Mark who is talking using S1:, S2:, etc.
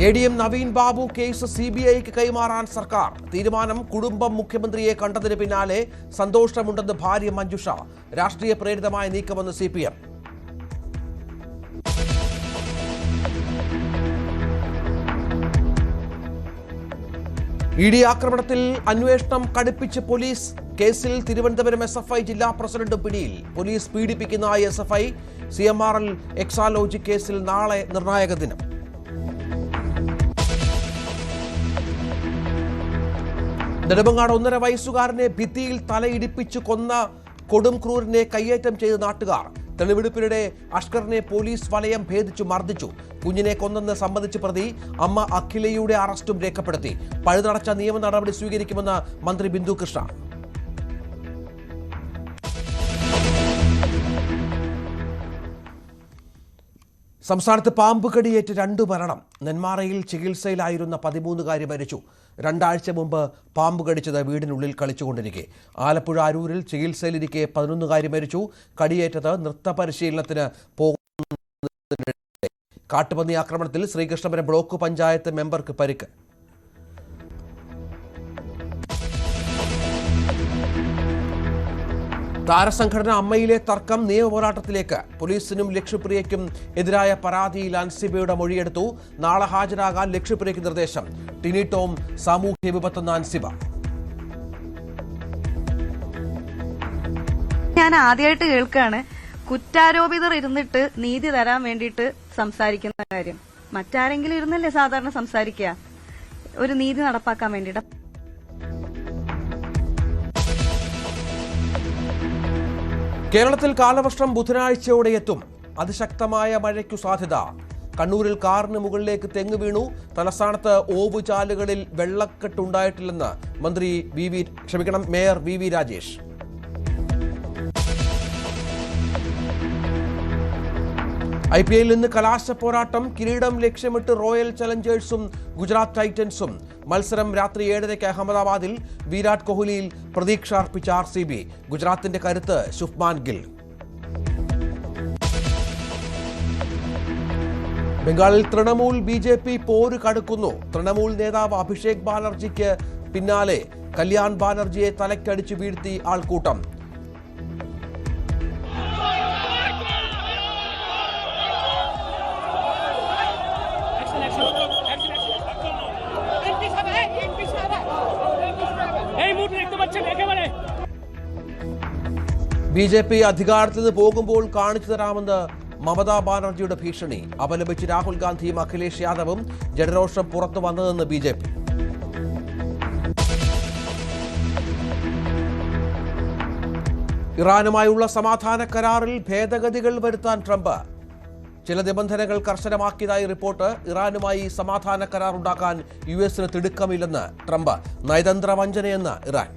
S1: ADM Naveen Babu case CBIക്ക് കൈമാറാൻ സർക്കാർ തീരുമാനം. കുടുംബം മുഖ്യമന്ത്രിയെ കണ്ടതിന് പിന്നാലെ സന്തോഷമുണ്ടെന്ന് ഭാര്യ മഞ്ജുഷ. രാഷ്ട്രീയ പ്രേരിതമായ നീക്കമെന്ന് CPM. ED ആക്രമണത്തിൽ അന്വേഷണം കടുപ്പിച്ച് പോലീസ്. കേസിൽ തിരുവനന്തപുരം SFI ജില്ലാ പ്രസിഡന്റ് പിടിയിൽ. പോലീസ് പീഡിപ്പിക്കുന്ന SFI. CMRL എക്സാലോജി കേസിൽ നാളെ നിർണായക ദിനം. നെടുമങ്ങാട് 1.5 വയസ്സുകാരനെ ഭിത്തിയിൽ തലയിടിപ്പിച്ചു കൊന്ന കൊടും ക്രൂരനെ കയ്യേറ്റം ചെയ്ത നാട്ടുകാർ. തെളിവെടുപ്പിനിടെ അഷ്കറിനെ പോലീസ് വലയം ഭേദിച്ചു മർദ്ദിച്ചു. കുഞ്ഞിനെ കൊന്നെന്ന് സമ്മതിച്ച് പ്രതി. അമ്മ അഖിലയുടെ അറസ്റ്റും രേഖപ്പെടുത്തി. പഴുതടച്ച നിയമ നടപടി സ്വീകരിക്കുമെന്ന് മന്ത്രി ബിന്ദു കൃഷ്ണ. സംസ്ഥാനത്ത് പാമ്പ് കടിയേറ്റ് 2 മരണം. നെന്മാറയിൽ ചികിത്സയിലായിരുന്ന 13-കാരി മരിച്ചു. 2 ആഴ്ച മുമ്പ് പാമ്പ് കടിച്ചത് വീടിനുള്ളിൽ കളിച്ചുകൊണ്ടിരിക്കെ. ആലപ്പുഴ അരൂരിൽ ചികിത്സയിലിരിക്കെ 11-കാരി മരിച്ചു. കടിയേറ്റത് നൃത്ത പരിശീലനത്തിന് പോകുന്നതിനിടെ. കാട്ടുപന്നി ആക്രമണത്തിൽ ശ്രീകൃഷ്ണപുരം ബ്ലോക്ക് പഞ്ചായത്ത് മെമ്പർക്ക് പരിക്ക്. താരസംഘടന അമ്മയിലെ തർക്കം നിയമപോരാട്ടത്തിലേക്ക്. പോലീസിനും ലക്ഷ്യപ്രിയയ്ക്കും എതിരായ പരാതിയിൽ അൻസിബയുടെ മൊഴിയെടുത്തു. നാളെ ഹാജരാകാൻ ലക്ഷ്യപ്രിയയ്ക്ക് നിർദ്ദേശം. ടിനി ടോം സാമൂഹ്യ വിപത്തെന്ന അൻസിബ.
S2: ഞാൻ ആദ്യമായിട്ട് കേൾക്കാണ് കുറ്റാരോപിതർ ഇരുന്നിട്ട് നീതി തരാൻ വേണ്ടിയിട്ട് സംസാരിക്കുന്ന കാര്യം. മറ്റാരെങ്കിലും ഇരുന്നല്ലേ സാധാരണ സംസാരിക്കുക ഒരു നീതി നടപ്പാക്കാൻ വേണ്ടിയിട്ട്.
S1: കേരളത്തിൽ കാലവർഷം ബുധനാഴ്ചയോടെ എത്തും. അതിശക്തമായ മഴയ്ക്കു സാധ്യത. കണ്ണൂരിൽ കാറിന് മുകളിലേക്ക് തെങ്ങ് വീണു. തലസ്ഥാനത്ത് ഓവുചാലുകളിൽ വെള്ളക്കെട്ടുണ്ടായിട്ടില്ലെന്ന് മേയർ വി രാജേഷ്. IPL ഇന്ന് കലാശ പോരാട്ടം. കിരീടം ലക്ഷ്യമിട്ട് റോയൽ ചലഞ്ചേഴ്സും ഗുജറാത്ത് ടൈറ്റൻസും. മത്സരം രാത്രി 7:30 അഹമ്മദാബാദിൽ. വിരാട് കോഹ്ലിയിൽ പ്രതീക്ഷ അർപ്പിച്ച RCB. ഗുജറാത്തിന്റെ കരുത്ത് ശുഭ്മാൻ ഗിൽ. ബംഗാളിൽ തൃണമൂൽ BJP പോര് കടുക്കുന്നു. തൃണമൂൽ നേതാവ് അഭിഷേക് ബാനർജിക്ക് പിന്നാലെ കല്യാൺ ബാനർജിയെ തലക്കടിച്ചു വീഴ്ത്തി ആൾക്കൂട്ടം. BJP അധികാരത്തിൽ നിന്ന് പോകുമ്പോൾ കാണിച്ചു തരാമെന്ന് മമതാ ബാനർജിയുടെ ഭീഷണി. അപലപിച്ച് രാഹുൽ ഗാന്ധിയും അഖിലേഷ് യാദവും. ജനരോഷം പുറത്തു വന്നതെന്ന് BJP. ഇറാനുമായുള്ള സമാധാന കരാറിൽ ഭേദഗതികൾ വരുത്താൻ ട്രംപ്. ചില നിബന്ധനകൾ കർശനമാക്കിയതായി റിപ്പോർട്ട്. ഇറാനുമായി സമാധാന കരാർ ഉണ്ടാക്കാൻ US തിടുക്കമില്ലെന്ന് ട്രംപ്. നയതന്ത്ര വഞ്ചനയെന്ന് ഇറാൻ.